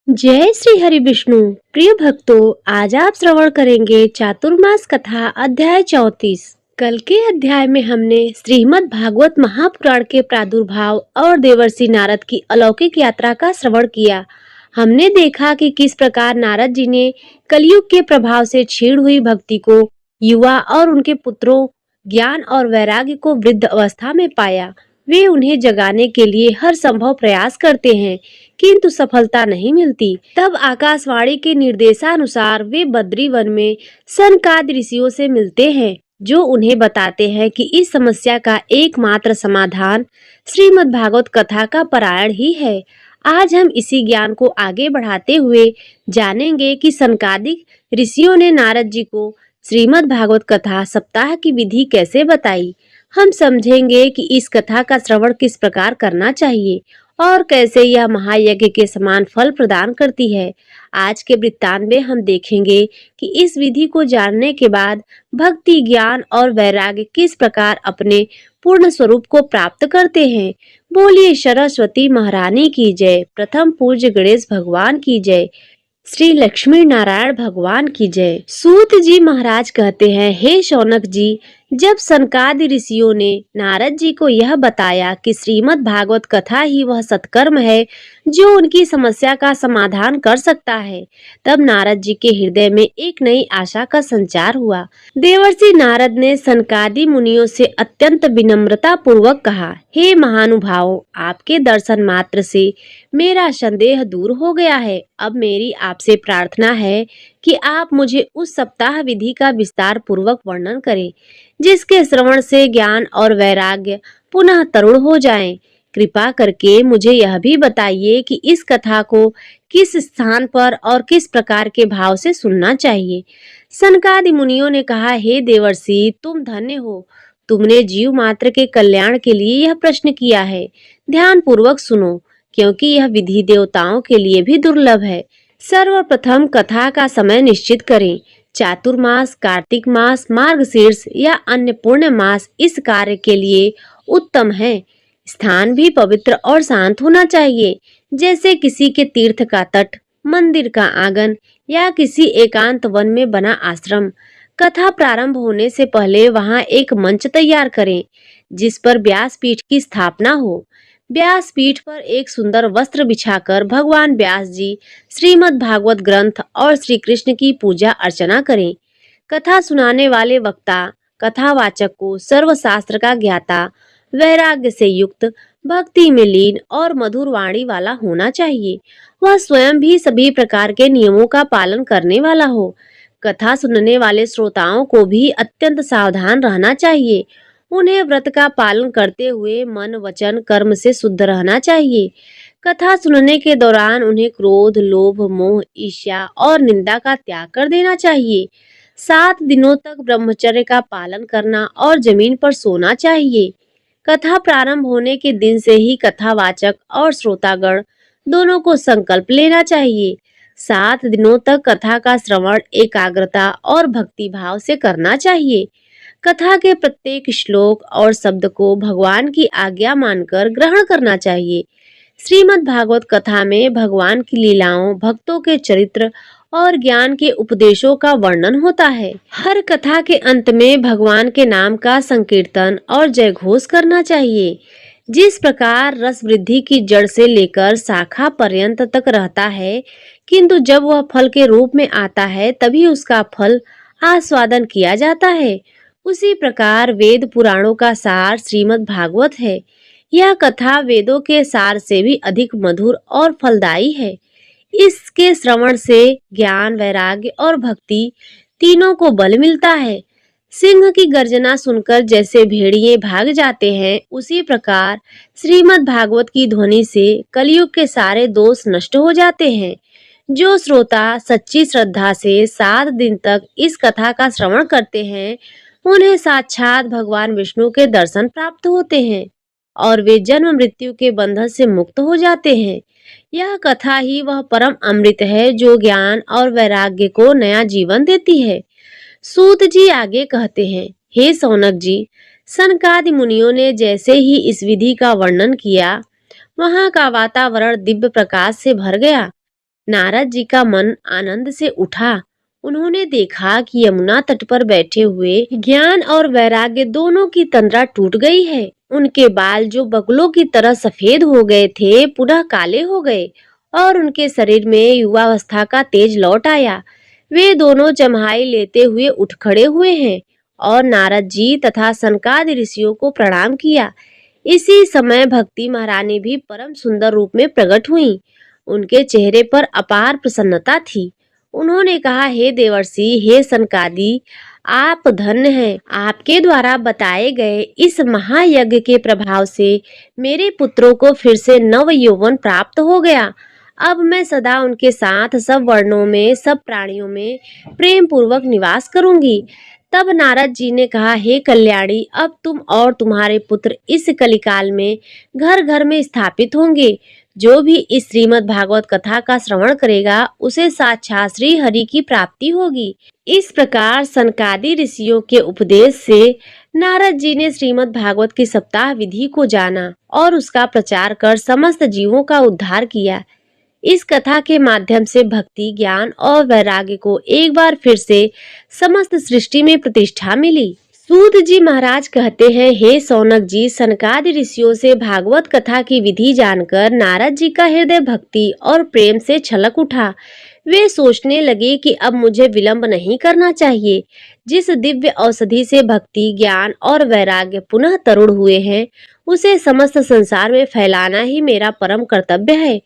जय श्री हरि विष्णु। प्रिय भक्तों, आज आप श्रवण करेंगे चातुर्मास कथा अध्याय 34। कल के अध्याय में हमने श्रीमद् भागवत महापुराण के प्रादुर्भाव और देवर्षि नारद की अलौकिक यात्रा का श्रवण किया। हमने देखा कि किस प्रकार नारद जी ने कलयुग के प्रभाव से छीड़ हुई भक्ति को युवा और उनके पुत्रों ज्ञान और वैराग्य को वृद्ध अवस्था में पाया। वे उन्हें जगाने के लिए हर संभव प्रयास करते हैं, किंतु सफलता नहीं मिलती। तब आकाशवाणी के निर्देशानुसार वे बद्री वन में सनकादि ऋषियों से मिलते हैं, जो उन्हें बताते हैं कि इस समस्या का एकमात्र समाधान श्रीमद् भागवत कथा का पारायण ही है। आज हम इसी ज्ञान को आगे बढ़ाते हुए जानेंगे कि सनकादिक ऋषियों ने नारद जी को श्रीमद् भागवत कथा सप्ताह की विधि कैसे बताई। हम समझेंगे कि इस कथा का श्रवण किस प्रकार करना चाहिए और कैसे यह महायज्ञ के समान फल प्रदान करती है। आज के वृत्तांत में हम देखेंगे कि इस विधि को जानने के बाद भक्ति ज्ञान और वैराग्य किस प्रकार अपने पूर्ण स्वरूप को प्राप्त करते हैं। बोलिए सरस्वती महारानी की जय। प्रथम पूज्य गणेश भगवान की जय। श्री लक्ष्मी नारायण भगवान की जय। सूत जी महाराज कहते हैं, हे शौनक जी, जब सनकादि ऋषियों ने नारद जी को यह बताया कि श्रीमद् भागवत कथा ही वह सत्कर्म है जो उनकी समस्या का समाधान कर सकता है, तब नारद जी के हृदय में एक नई आशा का संचार हुआ। देवर्षि नारद ने सनकादि मुनियों से अत्यंत विनम्रता पूर्वक कहा, हे महानुभावों, आपके दर्शन मात्र से मेरा संदेह दूर हो गया है। अब मेरी आपसे प्रार्थना है कि आप मुझे उस सप्ताह विधि का विस्तार पूर्वक वर्णन करें, जिसके श्रवण से ज्ञान और वैराग्य पुनः तरुण हो जाएं। कृपा करके मुझे यह भी बताइए कि इस कथा को किस स्थान पर और किस प्रकार के भाव से सुनना चाहिए। सनकादि मुनियों ने कहा, हे देवर्षि, तुम धन्य हो। तुमने जीव मात्र के कल्याण के लिए यह प्रश्न किया है। ध्यान पूर्वक सुनो, क्योंकि यह विधि देवताओं के लिए भी दुर्लभ है। सर्वप्रथम कथा का समय निश्चित करें। चातुर्मास, कार्तिक मास, मार्गशीर्ष या अन्य पूर्ण मास इस कार्य के लिए उत्तम है। स्थान भी पवित्र और शांत होना चाहिए, जैसे किसी के तीर्थ का तट, मंदिर का आंगन या किसी एकांत वन में बना आश्रम। कथा प्रारंभ होने से पहले वहां एक मंच तैयार करें, जिस पर व्यासपीठ की स्थापना हो। व्यासपीठ पर एक सुंदर वस्त्र बिछाकर भगवान व्यास जी श्रीमद् भागवत ग्रंथ और श्री कृष्ण की पूजा अर्चना करें। कथा सुनाने वाले वक्ता कथावाचक को सर्वशास्त्र का ज्ञाता, वैराग्य से युक्त, भक्ति में लीन और मधुर वाणी वाला होना चाहिए। वह स्वयं भी सभी प्रकार के नियमों का पालन करने वाला हो। कथा सुनने वाले श्रोताओं को भी अत्यंत सावधान रहना चाहिए। उन्हें व्रत का पालन करते हुए मन वचन कर्म से शुद्ध रहना चाहिए। कथा सुनने के दौरान उन्हें क्रोध, लोभ, मोह, ईर्ष्या और निंदा का त्याग कर देना चाहिए। 7 दिनों तक ब्रह्मचर्य का पालन करना और जमीन पर सोना चाहिए। कथा प्रारंभ होने के दिन से ही कथावाचक और श्रोतागण दोनों को संकल्प लेना चाहिए। 7 दिनों तक कथा का श्रवण एकाग्रता और भक्ति भाव से करना चाहिए। कथा के प्रत्येक श्लोक और शब्द को भगवान की आज्ञा मानकर ग्रहण करना चाहिए। श्रीमद् भागवत कथा में भगवान की लीलाओं, भक्तों के चरित्र और ज्ञान के उपदेशों का वर्णन होता है। हर कथा के अंत में भगवान के नाम का संकीर्तन और जय घोष करना चाहिए। जिस प्रकार रस वृद्धि की जड़ से लेकर शाखा पर्यंत तक रहता है, किंतु जब वह फल के रूप में आता है तभी उसका फल आस्वादन किया जाता है, उसी प्रकार वेद पुराणों का सार श्रीमद् भागवत है। यह कथा वेदों के सार से भी अधिक मधुर और फलदायी है। इसके श्रवण से ज्ञान, वैराग्य और भक्ति तीनों को बल मिलता है। सिंह की गर्जना सुनकर जैसे भेड़िए भाग जाते हैं, उसी प्रकार श्रीमद् भागवत की ध्वनि से कलयुग के सारे दोष नष्ट हो जाते हैं। जो श्रोता सच्ची श्रद्धा से 7 दिन तक इस कथा का श्रवण करते हैं, उन्हें साक्षात भगवान विष्णु के दर्शन प्राप्त होते हैं और वे जन्म मृत्यु के बंधन से मुक्त हो जाते हैं। यह कथा ही वह परम अमृत है जो ज्ञान और वैराग्य को नया जीवन देती है। सूत जी आगे कहते हैं, हे सौनक जी, सनकादि मुनियों ने जैसे ही इस विधि का वर्णन किया, वहां का वातावरण दिव्य प्रकाश से भर गया। नारद जी का मन आनंद से उठा। उन्होंने देखा कि यमुना तट पर बैठे हुए ज्ञान और वैराग्य दोनों की तंद्रा टूट गई है। उनके बाल जो बगुलों की तरह सफेद हो गए थे, पुनः काले हो गए और उनके शरीर में युवावस्था का तेज लौट आया। वे दोनों जम्हाई लेते हुए उठ खड़े हुए हैं और नारद जी तथा सनकादि ऋषियों को प्रणाम किया। इसी समय भक्ति महारानी भी परम सुंदर रूप में प्रकट हुई। उनके चेहरे पर अपार प्रसन्नता थी। उन्होंने कहा, हे देवर्षि, हे सनकादि, आप धन्य हैं। आपके द्वारा बताए गए इस महायज्ञ के प्रभाव से मेरे पुत्रों को फिर से नव यौवन प्राप्त हो गया। अब मैं सदा उनके साथ सब वर्णों में, सब प्राणियों में प्रेम पूर्वक निवास करूंगी। तब नारद जी ने कहा, हे कल्याणी, अब तुम और तुम्हारे पुत्र इस कलिकाल में घर घर में स्थापित होंगे। जो भी इस श्रीमद् भागवत कथा का श्रवण करेगा उसे साक्षात श्री हरि की प्राप्ति होगी। इस प्रकार सनकादि ऋषियों के उपदेश से नारद जी ने श्रीमद् भागवत की सप्ताह विधि को जाना और उसका प्रचार कर समस्त जीवों का उद्धार किया। इस कथा के माध्यम से भक्ति, ज्ञान और वैराग्य को एक बार फिर से समस्त सृष्टि में प्रतिष्ठा मिली। सूत जी महाराज कहते हैं, हे सौनक जी, सनकादि ऋषियों से भागवत कथा की विधि जानकर नारद जी का हृदय भक्ति और प्रेम से छलक उठा। वे सोचने लगे कि अब मुझे विलंब नहीं करना चाहिए। जिस दिव्य औषधि से भक्ति, ज्ञान और वैराग्य पुनः तरुण हुए हैं, उसे समस्त संसार में फैलाना ही मेरा परम कर्तव्य है।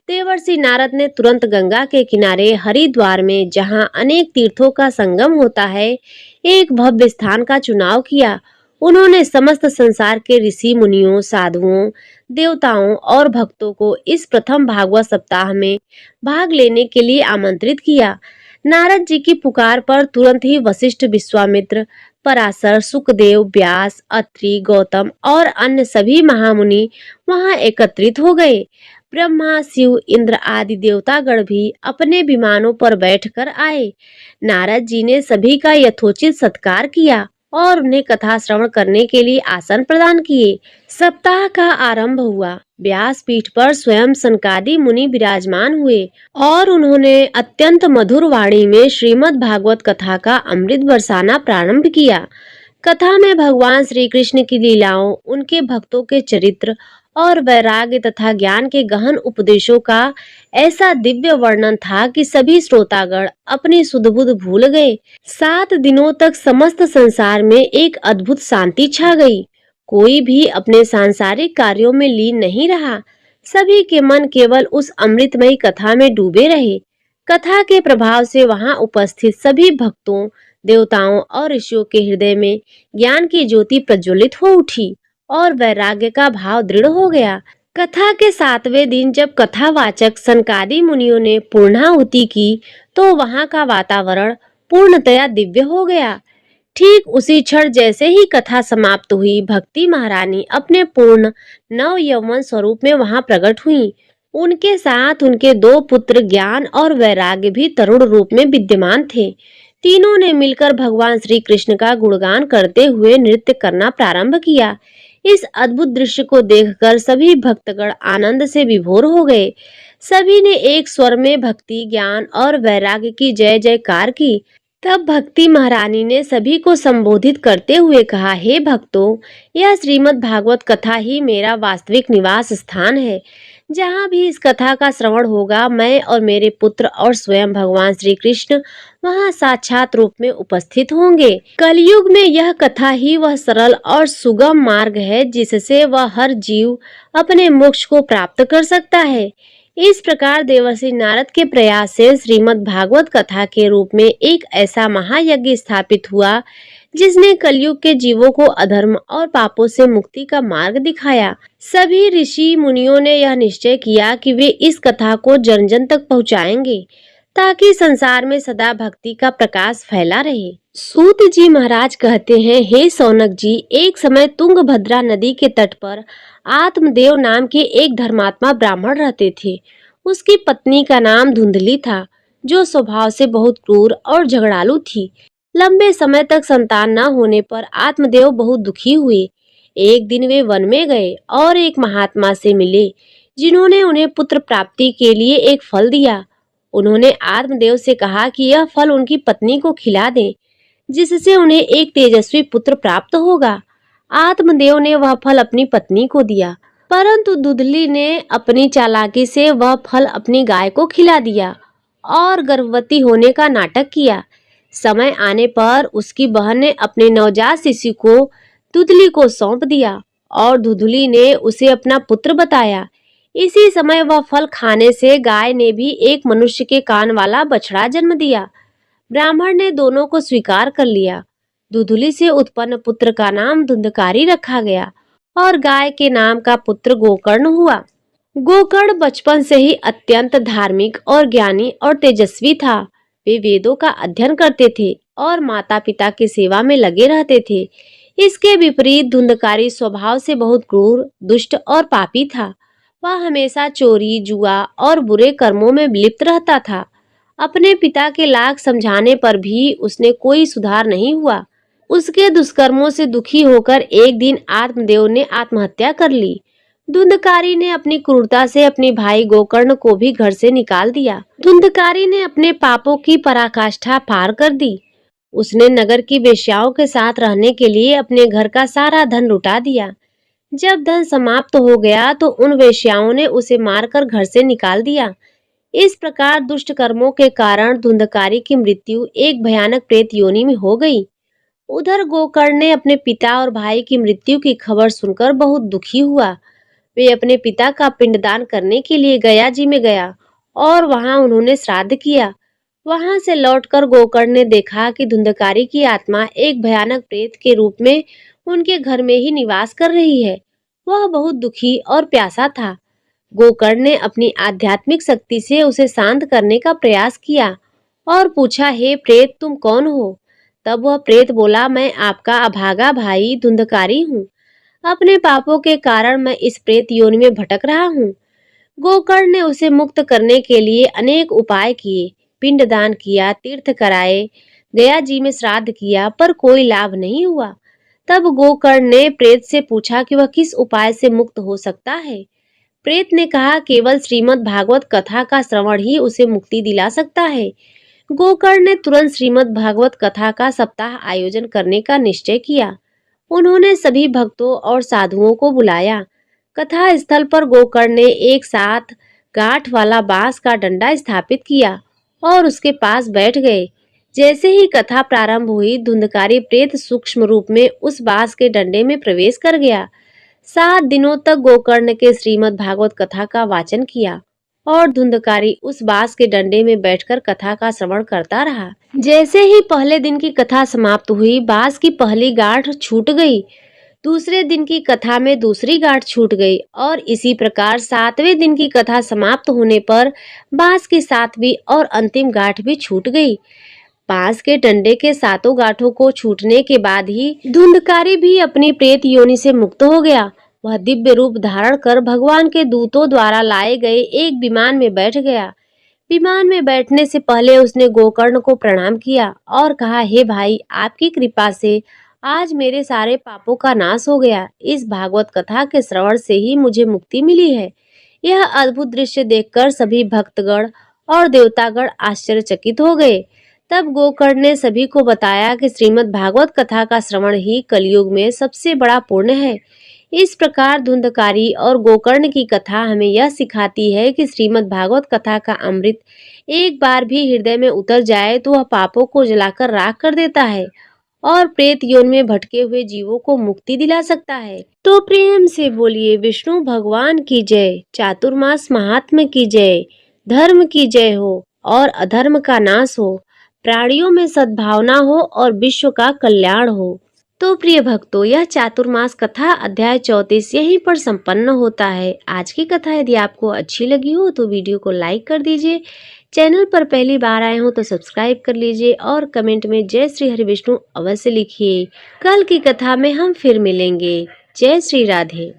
देवर्षि नारद ने तुरंत गंगा के किनारे हरिद्वार में, जहाँ अनेक तीर्थों का संगम होता है, एक भव्य स्थान का चुनाव किया। उन्होंने समस्त संसार के ऋषि मुनियों, साधुओं, देवताओं और भक्तों को इस प्रथम भागवत सप्ताह में भाग लेने के लिए आमंत्रित किया। नारद जी की पुकार पर तुरंत ही वशिष्ठ, विश्वामित्र, पराशर, सुखदेव, व्यास, अत्रि, गौतम और अन्य सभी महामुनि वहां एकत्रित हो गए। ब्रह्मा, शिव, इंद्र आदि देवतागण भी अपने विमानों पर बैठकर आए। नारद जी ने सभी का यथोचित सत्कार किया और उन्हें कथा श्रवण करने के लिए आसन प्रदान किए। सप्ताह का आरंभ हुआ। व्यास पीठ पर स्वयं सनकादि मुनि विराजमान हुए और उन्होंने अत्यंत मधुर वाणी में श्रीमद् भागवत कथा का अमृत बरसाना प्रारंभ किया। कथा में भगवान श्री कृष्ण की लीलाओं, उनके भक्तों के चरित्र और वैराग्य तथा ज्ञान के गहन उपदेशों का ऐसा दिव्य वर्णन था कि सभी श्रोतागण अपनी सुध-बुध भूल गए। 7 दिनों तक समस्त संसार में एक अद्भुत शांति छा गई। कोई भी अपने सांसारिक कार्यों में लीन नहीं रहा। सभी के मन केवल उस अमृतमयी कथा में डूबे रहे। कथा के प्रभाव से वहां उपस्थित सभी भक्तों, देवताओं और ऋषियों के हृदय में ज्ञान की ज्योति प्रज्वलित हो उठी और वैराग्य का भाव दृढ़ हो गया। कथा के 7वें दिन जब कथावाचक सनकादि मुनियों ने पूर्णाहुति की तो वहां का वातावरण पूर्णतया दिव्य हो गया। ठीक उसी क्षण जैसे ही कथा समाप्त हुई, भक्ति महारानी अपने पूर्ण नव यौवन स्वरूप में वहां प्रकट हुई। उनके साथ उनके 2 पुत्र ज्ञान और वैराग्य भी तरुण रूप में विद्यमान थे। तीनों ने मिलकर भगवान श्री कृष्ण का गुणगान करते हुए नृत्य करना प्रारंभ किया। इस अद्भुत दृश्य को देखकर सभी भक्तगण आनंद से विभोर हो गए। सभी ने एक स्वर में भक्ति, ज्ञान और वैराग्य की जय जयकार की। तब भक्ति महारानी ने सभी को संबोधित करते हुए कहा, हे भक्तों, यह श्रीमद् भागवत कथा ही मेरा वास्तविक निवास स्थान है। जहाँ भी इस कथा का श्रवण होगा, मैं और मेरे पुत्र और स्वयं भगवान श्री कृष्ण वहाँ साक्षात रूप में उपस्थित होंगे। कलयुग में यह कथा ही वह सरल और सुगम मार्ग है जिससे वह हर जीव अपने मोक्ष को प्राप्त कर सकता है। इस प्रकार देवर्षि नारद के प्रयास से श्रीमद् भागवत कथा के रूप में एक ऐसा महायज्ञ स्थापित हुआ जिसने कलयुग के जीवों को अधर्म और पापों से मुक्ति का मार्ग दिखाया। सभी ऋषि मुनियों ने यह निश्चय किया कि वे इस कथा को जन जन तक पहुंचाएंगे ताकि संसार में सदा भक्ति का प्रकाश फैला रहे। सूत जी महाराज कहते हैं, हे सौनक जी, एक समय तुंगभद्रा नदी के तट पर आत्मदेव नाम के एक धर्मात्मा ब्राह्मण रहते थे। उसकी पत्नी का नाम धुंधली था, जो स्वभाव से बहुत क्रूर और झगड़ालू थी। लंबे समय तक संतान न होने पर आत्मदेव बहुत दुखी हुए। एक दिन वे वन में गए और एक महात्मा से मिले, जिन्होंने उन्हें पुत्र प्राप्ति के लिए एक फल दिया। उन्होंने आत्मदेव से कहा कि यह फल उनकी पत्नी को खिला दें, जिससे उन्हें एक तेजस्वी पुत्र प्राप्त होगा। आत्मदेव ने वह फल अपनी पत्नी को दिया, परंतु दुधली ने अपनी चालाकी से वह फल अपनी गाय को खिला दिया और गर्भवती होने का नाटक किया। समय आने पर उसकी बहन ने अपने नवजात शिशु को दुधली को सौंप दिया और दुधली ने उसे अपना पुत्र बताया। इसी समय वह फल खाने से गाय ने भी एक मनुष्य के कान वाला बछड़ा जन्म दिया। ब्राह्मण ने दोनों को स्वीकार कर लिया। दुधली से उत्पन्न पुत्र का नाम धुंधकारी रखा गया और गाय के नाम का पुत्र गोकर्ण हुआ। गोकर्ण बचपन से ही अत्यंत धार्मिक और ज्ञानी और तेजस्वी था। वे वेदों का अध्ययन करते थे और माता पिता की सेवा में लगे रहते थे। इसके विपरीत धुंधकारी स्वभाव से बहुत क्रूर, दुष्ट और पापी था। वह हमेशा चोरी, जुआ और बुरे कर्मों में लिप्त रहता था। अपने पिता के लाख समझाने पर भी उसने कोई सुधार नहीं हुआ। उसके दुष्कर्मों से दुखी होकर एक दिन आत्मदेव ने आत्महत्या कर ली। धुंधकारी ने अपनी क्रूरता से अपने भाई गोकर्ण को भी घर से निकाल दिया। धुंधकारी ने अपने पापों की पराकाष्ठा पार कर दी। उसने नगर की वेश्याओं के साथ रहने के लिए अपने घर का सारा धन लुटा दिया। जब धन समाप्त हो गया तो उन वेश्याओं ने उसे मारकर घर से निकाल दिया। इस प्रकार दुष्ट कर्मों के कारण धुंधकारी की मृत्यु एक भयानक प्रेत योनि में हो गई। उधर गोकर्ण ने अपने पिता और भाई की मृत्यु की खबर सुनकर बहुत दुखी हुआ। वे अपने पिता का पिंडदान करने के लिए गया जी में गया और वहां उन्होंने श्राद्ध किया। वहां से लौटकर गोकर्ण ने देखा कि धुंधकारी की आत्मा एक भयानक प्रेत के रूप में उनके घर में ही निवास कर रही है। वह बहुत दुखी और प्यासा था। गोकर्ण ने अपनी आध्यात्मिक शक्ति से उसे शांत करने का प्रयास किया और पूछा, हे प्रेत, तुम कौन हो? तब वह प्रेत बोला, मैं आपका अभागा भाई धुंधकारी हूँ। अपने पापों के कारण मैं इस प्रेत योनि में भटक रहा हूँ। गोकर्ण ने उसे मुक्त करने के लिए अनेक उपाय किए, पिंडदान किया, तीर्थ कराए, गया जी में श्राद्ध किया, पर कोई लाभ नहीं हुआ। तब गोकर्ण ने प्रेत से पूछा कि वह किस उपाय से मुक्त हो सकता है। प्रेत ने कहा, केवल श्रीमद् भागवत कथा का श्रवण ही उसे मुक्ति दिला सकता है। गोकर्ण ने तुरंत श्रीमद् भागवत कथा का सप्ताह आयोजन करने का निश्चय किया। उन्होंने सभी भक्तों और साधुओं को बुलाया। कथा स्थल पर गोकर्ण ने एक साथ गांठ वाला बांस का डंडा स्थापित किया और उसके पास बैठ गए। जैसे ही कथा प्रारंभ हुई, धुंधकारी प्रेत सूक्ष्म रूप में उस बांस के डंडे में प्रवेश कर गया। 7 दिनों तक गोकर्ण के श्रीमद् भागवत कथा का वाचन किया और धुंधकारी उस बांस के डंडे में बैठकर कथा का श्रवण करता रहा। जैसे ही पहले दिन की कथा समाप्त हुई, बांस की पहली गांठ छूट गई। दूसरे दिन की कथा में दूसरी गांठ छूट गई और इसी प्रकार 7वें दिन की कथा समाप्त होने पर बांस की 7वीं और अंतिम गांठ भी छूट गई। बांस के डंडे के 7 गांठों को छूटने के बाद ही धुंधकारी भी अपनी प्रेत योनि से मुक्त हो गया। वह दिव्य रूप धारण कर भगवान के दूतों द्वारा लाए गए एक विमान में बैठ गया। विमान में बैठने से पहले उसने गोकर्ण को प्रणाम किया और कहा, हे भाई, आपकी कृपा से आज मेरे सारे पापों का नाश हो गया। इस भागवत कथा के श्रवण से ही मुझे मुक्ति मिली है। यह अद्भुत दृश्य देखकर सभी भक्तगण और देवतागण आश्चर्यचकित हो गए। तब गोकर्ण ने सभी को बताया कि श्रीमद् भागवत कथा का श्रवण ही कलयुग में सबसे बड़ा पुण्य है। इस प्रकार धुंधकारी और गोकर्ण की कथा हमें यह सिखाती है कि श्रीमद् भागवत कथा का अमृत एक बार भी हृदय में उतर जाए तो वह पापों को जलाकर राख कर देता है और प्रेत योनि में भटके हुए जीवों को मुक्ति दिला सकता है। तो प्रेम से बोलिए विष्णु भगवान की जय, चातुर्मास महात्म्य की जय, धर्म की जय हो और अधर्म का नाश हो, प्राणियों में सद्भावना हो और विश्व का कल्याण हो। तो प्रिय भक्तों, यह चातुर्मास कथा अध्याय 34 यहीं पर संपन्न होता है। आज की कथा यदि आपको अच्छी लगी हो तो वीडियो को लाइक कर दीजिए। चैनल पर पहली बार आए हो तो सब्सक्राइब कर लीजिए और कमेंट में जय श्री हरि विष्णु अवश्य लिखिए। कल की कथा में हम फिर मिलेंगे। जय श्री राधे।